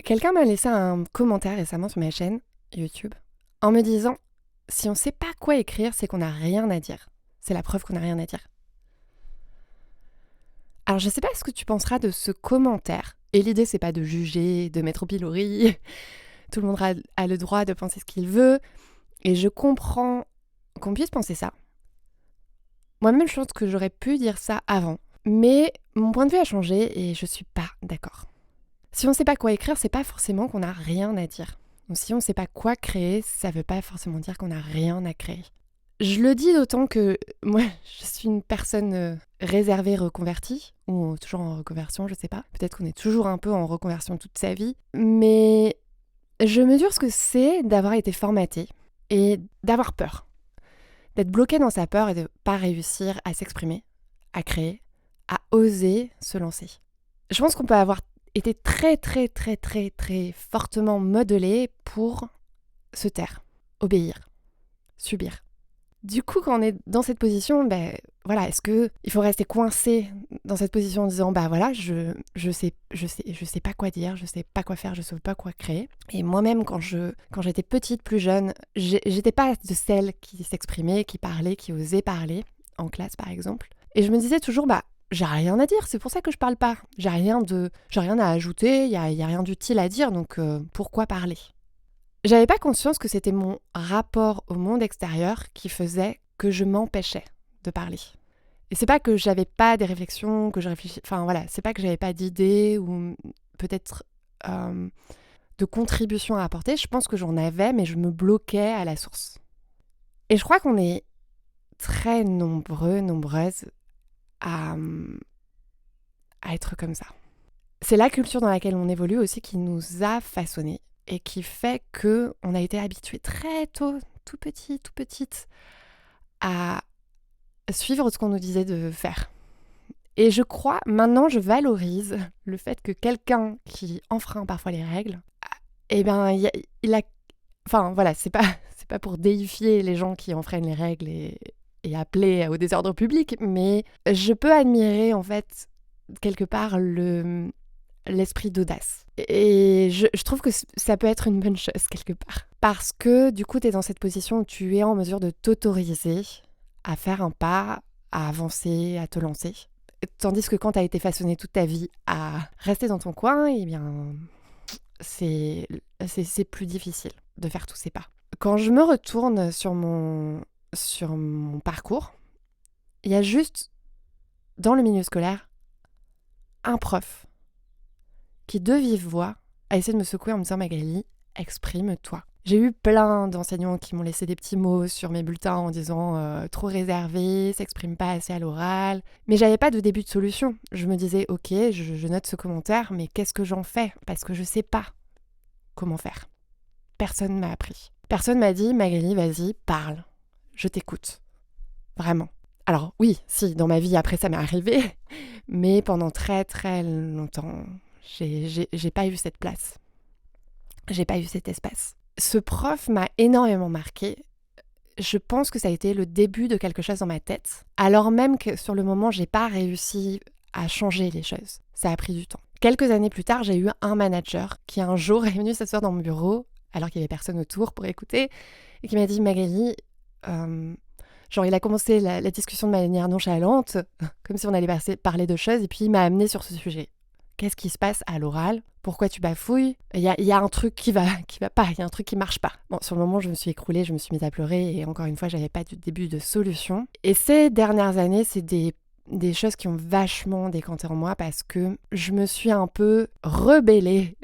Quelqu'un m'a laissé un commentaire récemment sur ma chaîne YouTube en me disant si on sait pas quoi écrire, c'est qu'on n'a rien à dire. C'est la preuve qu'on n'a rien à dire. Alors je sais pas ce que tu penseras de ce commentaire. Et l'idée c'est pas de juger, de mettre au pilori. Tout le monde a le droit de penser ce qu'il veut. Et je comprends qu'on puisse penser ça. Moi-même je pense que j'aurais pu dire ça avant. Mais mon point de vue a changé et je suis pas d'accord. Si on sait pas quoi écrire, c'est pas forcément qu'on n'a rien à dire. Donc si on sait pas quoi créer, ça veut pas forcément dire qu'on n'a rien à créer. Je le dis d'autant que moi, je suis une personne réservée, reconvertie, ou toujours en reconversion, je sais pas. Peut-être qu'on est toujours un peu en reconversion toute sa vie. Mais je mesure ce que c'est d'avoir été formatée et d'avoir peur. D'être bloqué dans sa peur et de pas réussir à s'exprimer, à créer, à oser se lancer. Je pense qu'on peut avoir été très fortement modelé pour se taire, obéir, subir. Du coup, quand on est dans cette position, voilà, est-ce que il faut rester coincé dans cette position en disant voilà, je sais pas quoi dire, je sais pas quoi faire, je sais pas quoi créer. Et moi-même, quand j'étais petite, plus jeune, j'étais pas de celle qui s'exprimait, qui parlait, qui osait parler en classe par exemple. Et je me disais toujours j'ai rien à dire, c'est pour ça que je parle pas. J'ai rien à ajouter, il y a rien d'utile à dire, donc pourquoi parler ? J'avais pas conscience que c'était mon rapport au monde extérieur qui faisait que je m'empêchais de parler. Et c'est pas que j'avais pas des réflexions, que je réfléchis... Enfin voilà, c'est pas que j'avais pas d'idées ou peut-être de contributions à apporter. Je pense que j'en avais, mais je me bloquais à la source. Et je crois qu'on est très nombreuses à être comme ça. C'est la culture dans laquelle on évolue aussi qui nous a façonnés et qui fait qu'on a été habitués très tôt, tout petite, à suivre ce qu'on nous disait de faire. Et je crois, maintenant je valorise le fait que quelqu'un qui enfreint parfois les règles, il a... Enfin voilà, c'est pas pour déifier les gens qui enfreignent les règles et appeler au désordre public, mais je peux admirer en fait quelque part l'esprit d'audace. Et je trouve que ça peut être une bonne chose quelque part. Parce que du coup, tu es dans cette position où tu es en mesure de t'autoriser à faire un pas, à avancer, à te lancer. Tandis que quand tu as été façonné toute ta vie à rester dans ton coin, eh bien, c'est plus difficile de faire tous ces pas. Quand je me retourne sur mon parcours, il y a juste, dans le milieu scolaire, un prof qui, de vive voix, a essayé de me secouer en me disant « Magali, exprime-toi ». J'ai eu plein d'enseignants qui m'ont laissé des petits mots sur mes bulletins en disant trop réservé, s'exprime pas assez à l'oral. Mais j'avais pas de début de solution. Je me disais ok, je note ce commentaire, mais qu'est-ce que j'en fais ? Parce que je sais pas comment faire. Personne m'a appris. Personne m'a dit Magali, vas-y, parle. Je t'écoute. Vraiment. Alors oui, si, dans ma vie après ça m'est arrivé, mais pendant très longtemps, j'ai pas eu cette place. J'ai pas eu cet espace. Ce prof m'a énormément marquée. Je pense que ça a été le début de quelque chose dans ma tête, alors même que sur le moment, j'ai pas réussi à changer les choses. Ça a pris du temps. Quelques années plus tard, j'ai eu un manager qui un jour est venu s'asseoir dans mon bureau, alors qu'il y avait personne autour pour écouter, et qui m'a dit « Magali, il a commencé la discussion de manière nonchalante, comme si on allait parler de choses, et puis il m'a amené sur ce sujet. Qu'est-ce qui se passe à l'oral ? Pourquoi tu bafouilles ? Il y a un truc qui va pas, il y a un truc qui marche pas. » Bon, sur le moment, je me suis écroulée, je me suis mise à pleurer, et encore une fois, j'avais pas de début de solution. Et ces dernières années, c'est des choses qui ont vachement décanté en moi parce que je me suis un peu rebellée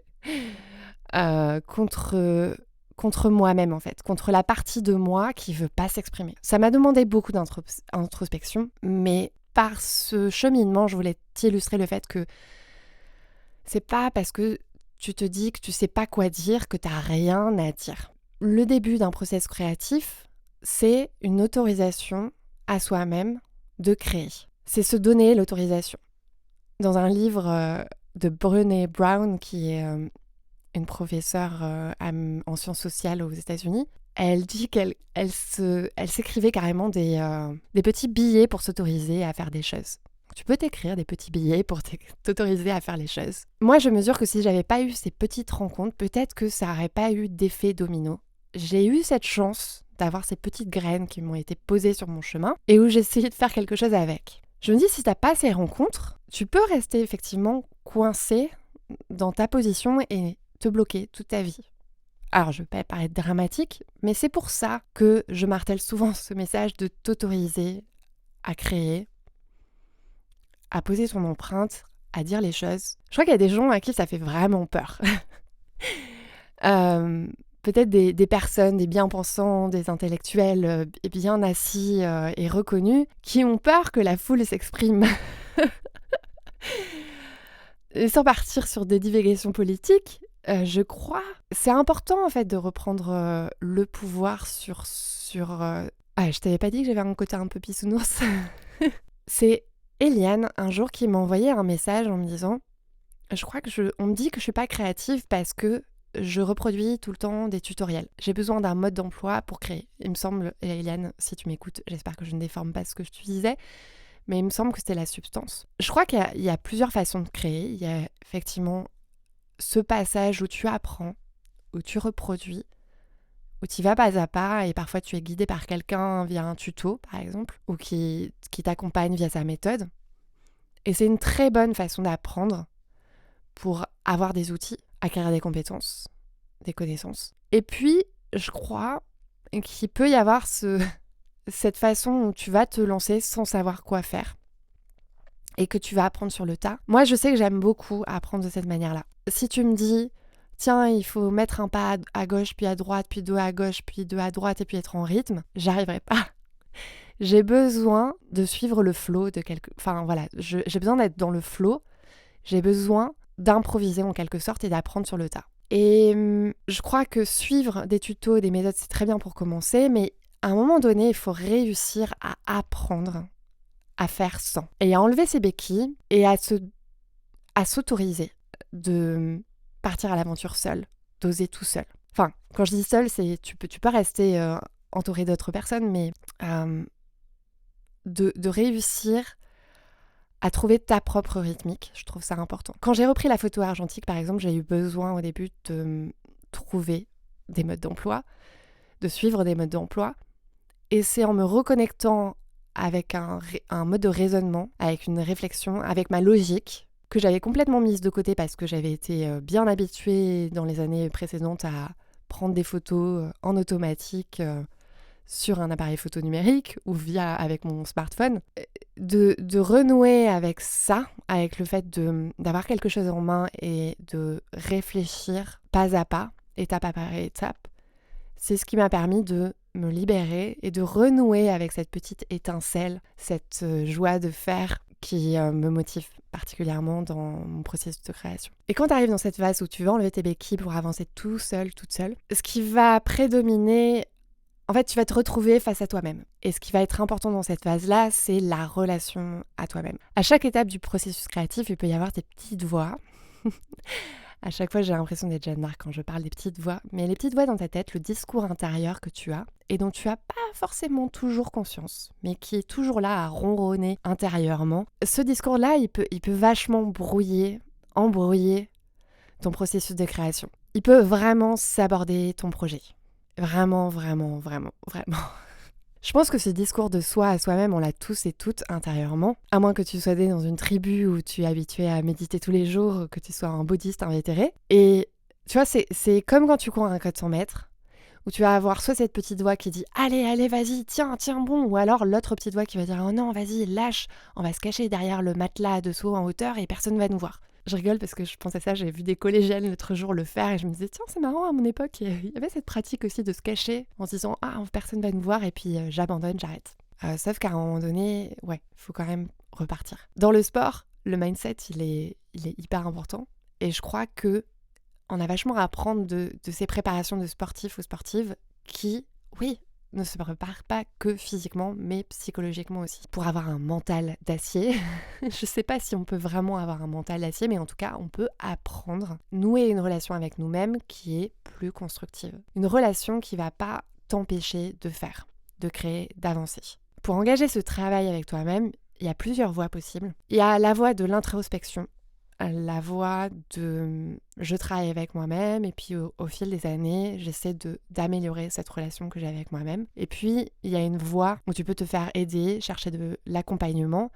contre moi-même en fait, contre la partie de moi qui veut pas s'exprimer. Ça m'a demandé beaucoup d'introspection, mais par ce cheminement, je voulais t'illustrer le fait que c'est pas parce que tu te dis que tu sais pas quoi dire que t'as rien à dire. Le début d'un processus créatif, c'est une autorisation à soi-même de créer. C'est se donner l'autorisation. Dans un livre de Brené Brown, qui est une professeure en sciences sociales aux États-Unis, elle dit qu'elle s'écrivait carrément des petits billets pour s'autoriser à faire des choses. Tu peux t'écrire des petits billets pour t'autoriser à faire les choses. Moi, je mesure que si j'avais pas eu ces petites rencontres, peut-être que ça n'aurait pas eu d'effet domino. J'ai eu cette chance d'avoir ces petites graines qui m'ont été posées sur mon chemin et où j'ai essayé de faire quelque chose avec. Je me dis, si t'as pas ces rencontres, tu peux rester effectivement coincé dans ta position et te bloquer toute ta vie. Alors, je ne veux pas paraître dramatique, mais c'est pour ça que je martèle souvent ce message de t'autoriser à créer, à poser ton empreinte, à dire les choses. Je crois qu'il y a des gens à qui ça fait vraiment peur. Peut-être des personnes, des bien-pensants, des intellectuels bien assis et reconnus, qui ont peur que la foule s'exprime. Et sans partir sur des divagations politiques, je crois, c'est important en fait de reprendre le pouvoir sur. Ah, je t'avais pas dit que j'avais un côté un peu pisounours. C'est Eliane un jour qui m'a envoyé un message en me disant, je crois que on me dit que je suis pas créative parce que je reproduis tout le temps des tutoriels. J'ai besoin d'un mode d'emploi pour créer. Il me semble, et Eliane, si tu m'écoutes, j'espère que je ne déforme pas ce que tu disais, mais il me semble que c'était la substance. Je crois qu'il y a plusieurs façons de créer. Il y a effectivement ce passage où tu apprends, où tu reproduis, où tu vas pas à pas et parfois tu es guidé par quelqu'un via un tuto, par exemple, ou qui t'accompagne via sa méthode. Et c'est une très bonne façon d'apprendre pour avoir des outils, acquérir des compétences, des connaissances. Et puis, je crois qu'il peut y avoir cette façon où tu vas te lancer sans savoir quoi faire et que tu vas apprendre sur le tas. Moi, je sais que j'aime beaucoup apprendre de cette manière-là. Si tu me dis, tiens, il faut mettre un pas à gauche, puis à droite, puis deux à gauche, puis deux à droite, et puis être en rythme, j'arriverai pas. J'ai besoin de suivre le flow de Enfin, voilà, j'ai besoin d'être dans le flow. J'ai besoin d'improviser en quelque sorte et d'apprendre sur le tas. Et je crois que suivre des tutos, des méthodes, c'est très bien pour commencer, mais à un moment donné, il faut réussir à apprendre à faire sans. Et à enlever ses béquilles et à s'autoriser de partir à l'aventure seul, d'oser tout seul. Enfin, quand je dis seul, c'est tu peux rester entouré d'autres personnes, mais de réussir à trouver ta propre rythmique, je trouve ça important. Quand j'ai repris la photo argentique, par exemple, j'ai eu besoin au début de trouver des modes d'emploi, de suivre des modes d'emploi. Et c'est en me reconnectant avec un mode de raisonnement, avec une réflexion, avec ma logique, que j'avais complètement mise de côté parce que j'avais été bien habituée dans les années précédentes à prendre des photos en automatique sur un appareil photo numérique ou avec mon smartphone, de renouer avec ça, avec le fait d'avoir quelque chose en main et de réfléchir pas à pas, étape après étape, c'est ce qui m'a permis de me libérer et de renouer avec cette petite étincelle, cette joie de faire qui me motive particulièrement dans mon processus de création. Et quand tu arrives dans cette phase où tu veux enlever tes béquilles pour avancer tout seul, toute seule, ce qui va prédominer, en fait, tu vas te retrouver face à toi-même. Et ce qui va être important dans cette phase-là, c'est la relation à toi-même. À chaque étape du processus créatif, il peut y avoir tes petites voix. À chaque fois, j'ai l'impression d'être Jeanne d'Arc quand je parle des petites voix. Mais les petites voix dans ta tête, le discours intérieur que tu as et dont tu n'as pas forcément toujours conscience, mais qui est toujours là à ronronner intérieurement. Ce discours-là, il peut vachement embrouiller ton processus de création. Il peut vraiment saborder ton projet. Vraiment, vraiment, vraiment, vraiment. Je pense que ce discours de soi à soi-même, on l'a tous et toutes intérieurement. À moins que tu sois né dans une tribu où tu es habitué à méditer tous les jours, que tu sois un bouddhiste invétéré. Et tu vois, c'est comme quand tu cours un 400 mètres, où tu vas avoir soit cette petite voix qui dit « Allez, allez, vas-y, tiens, bon !» ou alors l'autre petite voix qui va dire « Oh non, vas-y, lâche, on va se cacher derrière le matelas de saut en hauteur et personne ne va nous voir. » Je rigole parce que je pense à ça, j'ai vu des collégiennes l'autre jour le faire et je me disais tiens c'est marrant, à mon époque il y avait cette pratique aussi de se cacher en se disant ah personne va nous voir et puis j'abandonne, j'arrête. Sauf qu'à un moment donné, ouais, faut quand même repartir. Dans le sport, le mindset il est hyper important et je crois que on a vachement à apprendre de ces préparations de sportifs ou sportives qui, oui, ne se prépare pas que physiquement, mais psychologiquement aussi. Pour avoir un mental d'acier, je sais pas si on peut vraiment avoir un mental d'acier, mais en tout cas, on peut apprendre, nouer une relation avec nous-mêmes qui est plus constructive. Une relation qui va pas t'empêcher de faire, de créer, d'avancer. Pour engager ce travail avec toi-même, il y a plusieurs voies possibles. Il y a la voie de l'introspection, la voie de je travaille avec moi-même et puis au fil des années, j'essaie d'améliorer cette relation que j'ai avec moi-même. Et puis, il y a une voie où tu peux te faire aider, chercher de l'accompagnement,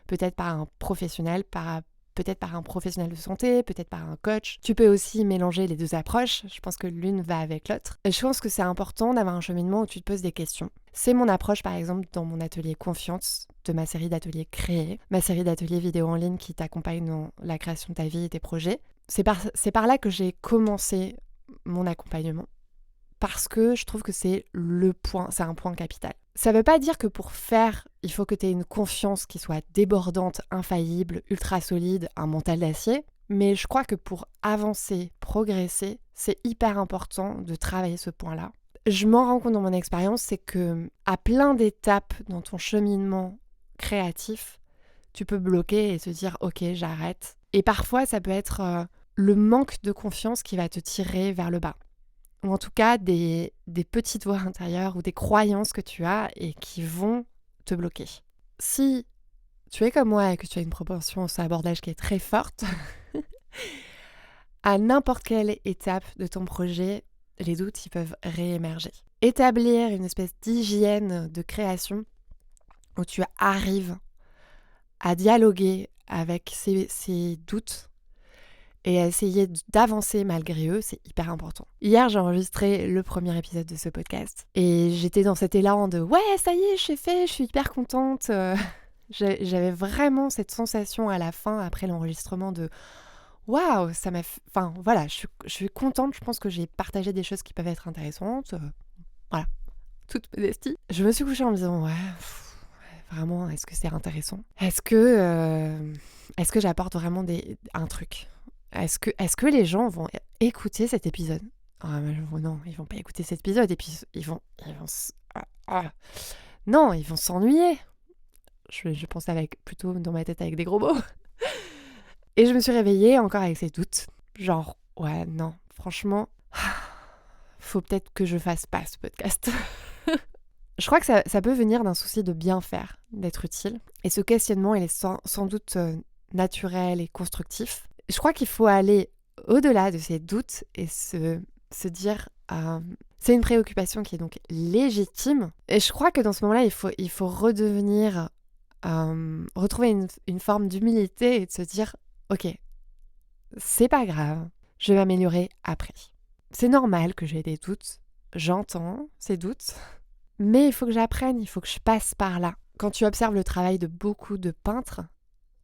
peut-être par un professionnel, peut-être par un professionnel de santé, peut-être par un coach. Tu peux aussi mélanger les deux approches. Je pense que l'une va avec l'autre. Et je pense que c'est important d'avoir un cheminement où tu te poses des questions. C'est mon approche, par exemple, dans mon atelier Confiance, de ma série d'ateliers créés, ma série d'ateliers vidéo en ligne qui t'accompagne dans la création de ta vie et tes projets. C'est par là que j'ai commencé mon accompagnement. Parce que je trouve que c'est un point capital. Ça veut pas dire que pour faire, il faut que tu aies une confiance qui soit débordante, infaillible, ultra solide, un mental d'acier. Mais je crois que pour avancer, progresser, c'est hyper important de travailler ce point-là. Je m'en rends compte dans mon expérience, c'est que à plein d'étapes dans ton cheminement créatif, tu peux bloquer et te dire « Ok, j'arrête ». Et parfois, ça peut être le manque de confiance qui va te tirer vers le bas. Ou en tout cas des petites voix intérieures ou des croyances que tu as et qui vont te bloquer. Si tu es comme moi et que tu as une propension au sabordage qui est très forte, à n'importe quelle étape de ton projet, les doutes ils peuvent réémerger. Établir une espèce d'hygiène de création où tu arrives à dialoguer avec ces doutes et à essayer d'avancer malgré eux, c'est hyper important. Hier, j'ai enregistré le premier épisode de ce podcast et j'étais dans cet élan de « Ouais, ça y est, j'ai fait, je suis hyper contente ». J'avais vraiment cette sensation à la fin, après l'enregistrement, de « Waouh, ça m'a fait... » Enfin, voilà, je suis contente, je pense que j'ai partagé des choses qui peuvent être intéressantes. Voilà, toute modestie. Je me suis couchée en me disant « Ouais, vraiment, est-ce que c'est intéressant ? Est-ce que j'apporte vraiment un truc ? Est-ce que les gens vont écouter cet épisode ? Non, ils vont pas écouter cet épisode et puis non, ils vont s'ennuyer. Je pensais plutôt dans ma tête avec des gros mots. Et je me suis réveillée encore avec ces doutes. Genre, ouais, non, franchement, faut peut-être que je fasse pas ce podcast. Je crois que ça peut venir d'un souci de bien faire, d'être utile. Et ce questionnement, il est sans doute naturel et constructif. Je crois qu'il faut aller au-delà de ces doutes et se dire c'est une préoccupation qui est donc légitime. Et je crois que dans ce moment-là, il faut redevenir, retrouver une forme d'humilité et de se dire ok, c'est pas grave, je vais m'améliorer après. C'est normal que j'ai des doutes, j'entends ces doutes, mais il faut que j'apprenne, il faut que je passe par là. Quand tu observes le travail de beaucoup de peintres,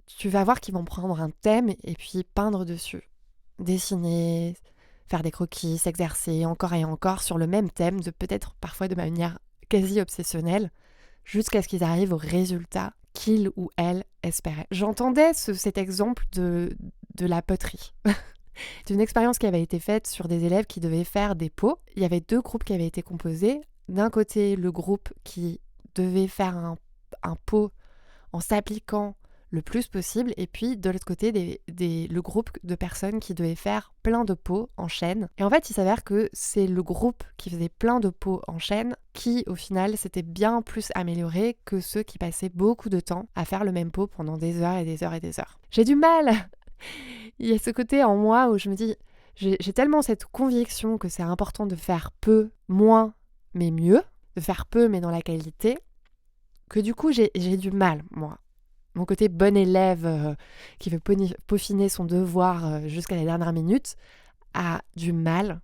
tu vas voir qu'ils vont prendre un thème et puis peindre dessus. Dessiner, faire des croquis, s'exercer encore et encore sur le même thème, peut-être parfois de manière quasi obsessionnelle, jusqu'à ce qu'ils arrivent au résultat qu'ils ou elles espéraient. J'entendais cet exemple de la poterie, d'une expérience qui avait été faite sur des élèves qui devaient faire des pots. Il y avait 2 groupes qui avaient été composés. D'un côté, le groupe qui devait faire un pot en s'appliquant le plus possible, et puis de l'autre côté le groupe de personnes qui devaient faire plein de pots en chaîne. Et en fait il s'avère que c'est le groupe qui faisait plein de pots en chaîne qui au final s'était bien plus amélioré que ceux qui passaient beaucoup de temps à faire le même pot pendant des heures et des heures et des heures. J'ai du mal. Il y a ce côté en moi où je me dis j'ai tellement cette conviction que c'est important de faire peu, moins mais mieux, de faire peu mais dans la qualité, que du coup j'ai du mal, moi. Mon côté bon élève qui veut peaufiner son devoir jusqu'à la dernière minute a du mal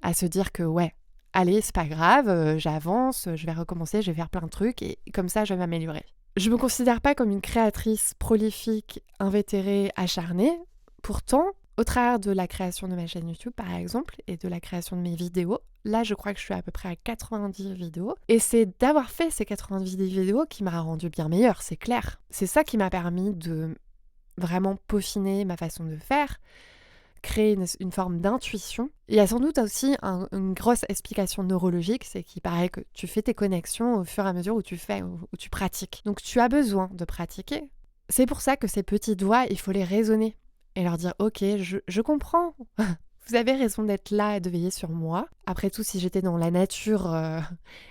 à se dire que ouais, allez, c'est pas grave, j'avance, je vais recommencer, je vais faire plein de trucs et comme ça, je vais m'améliorer. Je me considère pas comme une créatrice prolifique, invétérée, acharnée. Pourtant, au travers de la création de ma chaîne YouTube, par exemple, et de la création de mes vidéos, là, je crois que je suis à peu près à 90 vidéos. Et c'est d'avoir fait ces 90 vidéos qui m'a rendu bien meilleure, c'est clair. C'est ça qui m'a permis de vraiment peaufiner ma façon de faire, créer une forme d'intuition. Il y a sans doute aussi une grosse explication neurologique, c'est qu'il paraît que tu fais tes connexions au fur et à mesure où tu pratiques. Donc tu as besoin de pratiquer. C'est pour ça que ces petits doigts, il faut les raisonner et leur dire « Ok, je comprends ». Vous avez raison d'être là et de veiller sur moi. Après tout, si j'étais dans la nature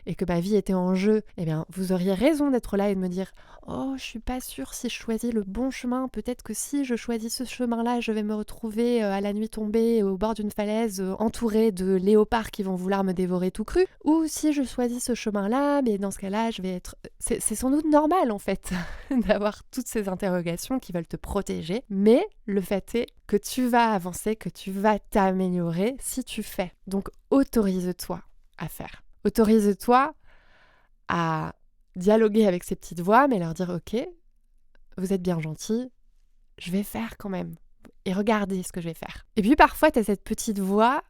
et que ma vie était en jeu, eh bien, vous auriez raison d'être là et de me dire « Oh, je suis pas sûre si je choisis le bon chemin. Peut-être que si je choisis ce chemin-là, je vais me retrouver à la nuit tombée au bord d'une falaise entourée de léopards qui vont vouloir me dévorer tout cru. Ou si je choisis ce chemin-là, mais dans ce cas-là, je vais être... » C'est sans doute normal, en fait, d'avoir toutes ces interrogations qui veulent te protéger. Mais le fait est que tu vas avancer, que tu vas t'améliorer si tu fais. Donc, autorise-toi à faire. Autorise-toi à dialoguer avec ces petites voix, mais leur dire « Ok, vous êtes bien gentils, je vais faire quand même. Et regardez ce que je vais faire. » Et puis parfois, tu as cette petite voix,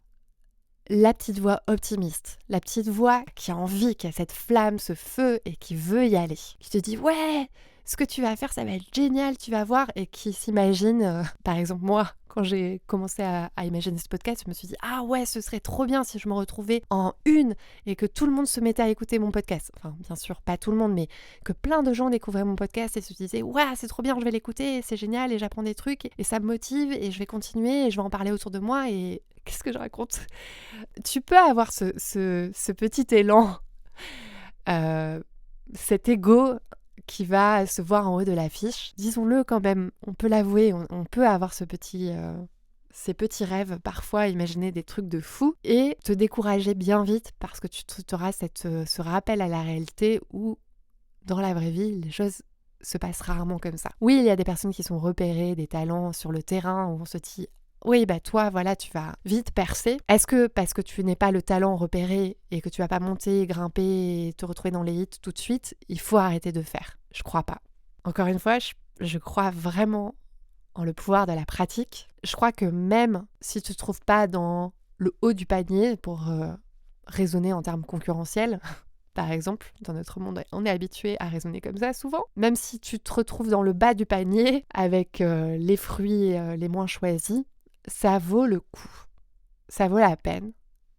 la petite voix optimiste, la petite voix qui a envie, qui a cette flamme, ce feu et qui veut y aller. Qui te dit « Ouais, ce que tu vas faire, ça va être génial, tu vas voir. » Et qui s'imagine, par exemple moi, quand j'ai commencé à imaginer ce podcast, je me suis dit « Ah ouais, ce serait trop bien si je me retrouvais en une et que tout le monde se mettait à écouter mon podcast. » Enfin, bien sûr, pas tout le monde, mais que plein de gens découvraient mon podcast et se disaient « Ouais, c'est trop bien, je vais l'écouter, c'est génial et j'apprends des trucs et ça me motive et je vais continuer et je vais en parler autour de moi. » Et qu'est-ce que je raconte ? Tu peux avoir ce petit élan, cet ego qui va se voir en haut de l'affiche. Disons-le quand même, on peut l'avouer, on peut avoir ces petits rêves, parfois imaginer des trucs de fou et te décourager bien vite parce que tu auras ce rappel à la réalité où, dans la vraie vie, les choses se passent rarement comme ça. Oui, il y a des personnes qui sont repérées, des talents sur le terrain où on se dit oui, bah toi, voilà, tu vas vite percer. Est-ce que parce que tu n'es pas le talent repéré et que tu vas pas monter, grimper et te retrouver dans les hits tout de suite, il faut arrêter de faire? Je crois pas. Encore une fois, je crois vraiment en le pouvoir de la pratique. Je crois que même si tu te trouves pas dans le haut du panier, pour raisonner en termes concurrentiels, par exemple, dans notre monde, on est habitué à raisonner comme ça souvent. Même si tu te retrouves dans le bas du panier avec les fruits les moins choisis, ça vaut le coup, ça vaut la peine,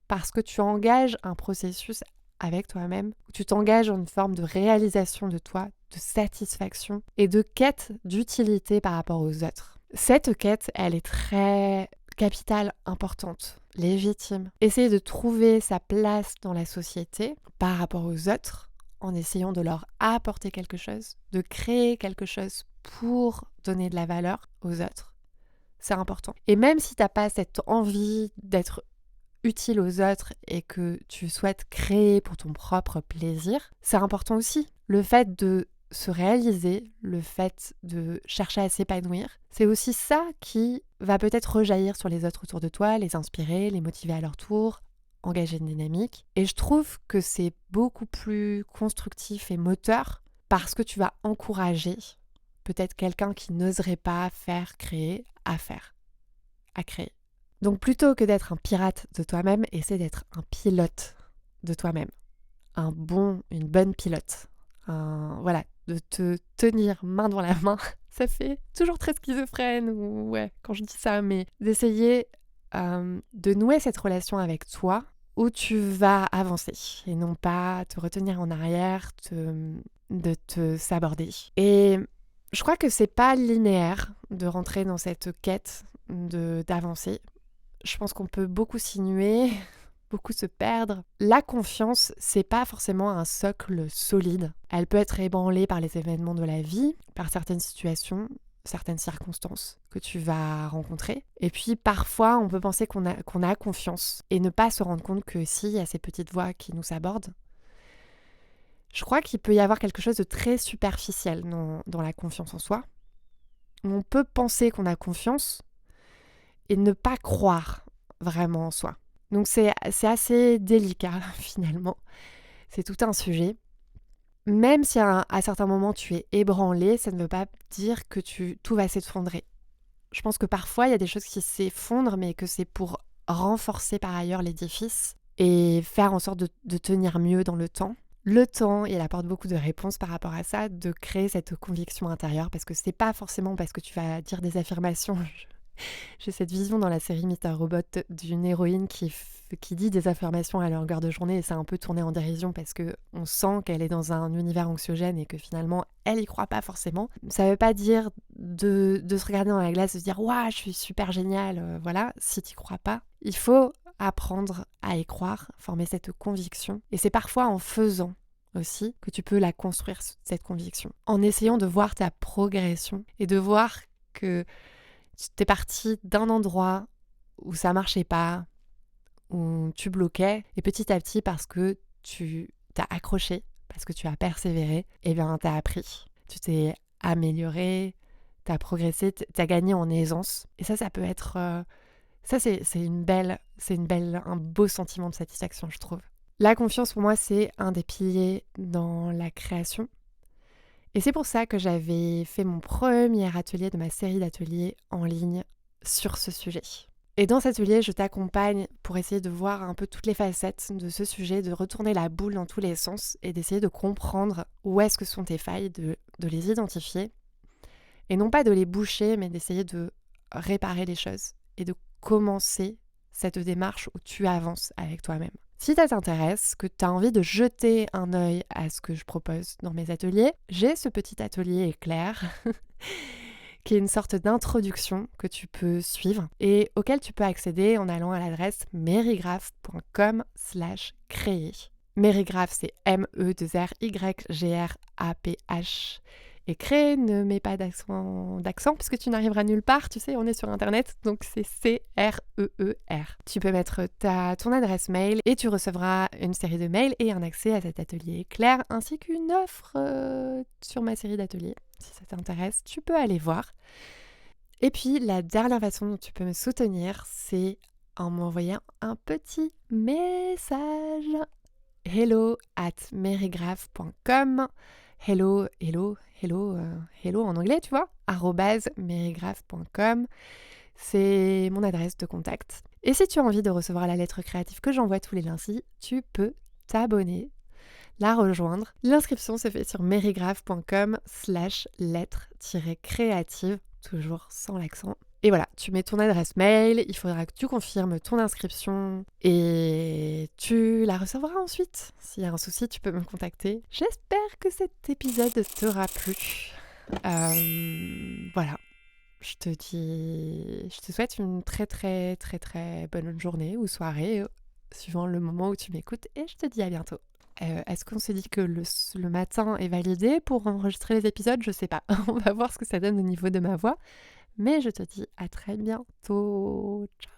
parce que tu engages un processus avec toi-même, où tu t'engages dans une forme de réalisation de toi, de satisfaction et de quête d'utilité par rapport aux autres. Cette quête, elle est très capitale, importante, légitime. Essayer de trouver sa place dans la société par rapport aux autres, en essayant de leur apporter quelque chose, de créer quelque chose pour donner de la valeur aux autres. C'est important. Et même si t'as pas cette envie d'être utile aux autres et que tu souhaites créer pour ton propre plaisir, c'est important aussi. Le fait de se réaliser, le fait de chercher à s'épanouir, c'est aussi ça qui va peut-être rejaillir sur les autres autour de toi, les inspirer, les motiver à leur tour, engager une dynamique. Et je trouve que c'est beaucoup plus constructif et moteur parce que tu vas encourager peut-être quelqu'un qui n'oserait pas faire, créer, à faire, à créer. Donc plutôt que d'être un pirate de toi-même, essaie d'être un pilote de toi-même. Une bonne pilote. Voilà, de te tenir main dans la main. Ça fait toujours très schizophrène, ouais, quand je dis ça, mais d'essayer de nouer cette relation avec toi où tu vas avancer et non pas te retenir en arrière, de te saborder. Et je crois que c'est pas linéaire de rentrer dans cette quête d'avancer. Je pense qu'on peut beaucoup sinuer, beaucoup se perdre. La confiance, c'est pas forcément un socle solide. Elle peut être ébranlée par les événements de la vie, par certaines situations, certaines circonstances que tu vas rencontrer. Et puis parfois, on peut penser qu'on a confiance et ne pas se rendre compte que si, il y a ces petites voix qui nous sabordent. Je crois qu'il peut y avoir quelque chose de très superficiel dans la confiance en soi. On peut penser qu'on a confiance et ne pas croire vraiment en soi. Donc c'est assez délicat finalement. C'est tout un sujet. Même si à certains moments tu es ébranlé, ça ne veut pas dire que tout va s'effondrer. Je pense que parfois il y a des choses qui s'effondrent, mais que c'est pour renforcer par ailleurs l'édifice et faire en sorte de tenir mieux dans le temps. Le temps, il apporte beaucoup de réponses par rapport à ça, de créer cette conviction intérieure, parce que c'est pas forcément parce que tu vas dire des affirmations. J'ai cette vision dans la série Mythe Robot d'une héroïne qui dit des affirmations à longueur de journée et c'est un peu tourné en dérision parce qu'on sent qu'elle est dans un univers anxiogène et que finalement elle y croit pas forcément. Ça veut pas dire de se regarder dans la glace et se dire « Waouh, je suis super géniale », voilà, si t'y crois pas. Il faut apprendre à y croire, former cette conviction. Et c'est parfois en faisant aussi que tu peux la construire, cette conviction. En essayant de voir ta progression et de voir que tu es parti d'un endroit où ça marchait pas, où tu bloquais, et petit à petit, parce que tu t'as accroché, parce que tu as persévéré, et bien t'as appris. Tu t'es amélioré, t'as progressé, t'as gagné en aisance. Et ça peut être... ça, c'est un beau sentiment de satisfaction, je trouve. La confiance, pour moi, c'est un des piliers dans la création. Et c'est pour ça que j'avais fait mon premier atelier de ma série d'ateliers en ligne sur ce sujet. Et dans cet atelier, je t'accompagne pour essayer de voir un peu toutes les facettes de ce sujet, de retourner la boule dans tous les sens et d'essayer de comprendre où est-ce que sont tes failles, de les identifier. Et non pas de les boucher, mais d'essayer de réparer les choses et de commencer cette démarche où tu avances avec toi-même. Si ça t'intéresse, que tu as envie de jeter un œil à ce que je propose dans mes ateliers, j'ai ce petit atelier éclair qui est une sorte d'introduction que tu peux suivre et auquel tu peux accéder en allant à l'adresse merigraph.com/créer. Merigraph, c'est MERYGRAPH. Et créer ne met pas d'accent puisque tu n'arriveras nulle part, tu sais, on est sur internet, donc c'est CREER. Tu peux mettre ton adresse mail et tu recevras une série de mails et un accès à cet atelier clair ainsi qu'une offre sur ma série d'ateliers. Si ça t'intéresse, tu peux aller voir. Et puis la dernière façon dont tu peux me soutenir, c'est en m'envoyant un petit message. hello@merigraph.com. Hello en anglais, tu vois, @merigraph.com. C'est mon adresse de contact. Et si tu as envie de recevoir la lettre créative que j'envoie tous les lundis, tu peux t'abonner, la rejoindre. L'inscription se fait sur merigraph.com/lettre-créative, toujours sans l'accent. Et voilà, tu mets ton adresse mail, il faudra que tu confirmes ton inscription et tu la recevras ensuite. S'il y a un souci, tu peux me contacter. J'espère que cet épisode t'aura plu. Voilà, je te souhaite une très très très très bonne journée ou soirée, suivant le moment où tu m'écoutes, et je te dis à bientôt. Est-ce qu'on se dit que le matin est validé pour enregistrer les épisodes? Je sais pas. On va voir ce que ça donne au niveau de ma voix. Mais je te dis à très bientôt. Ciao.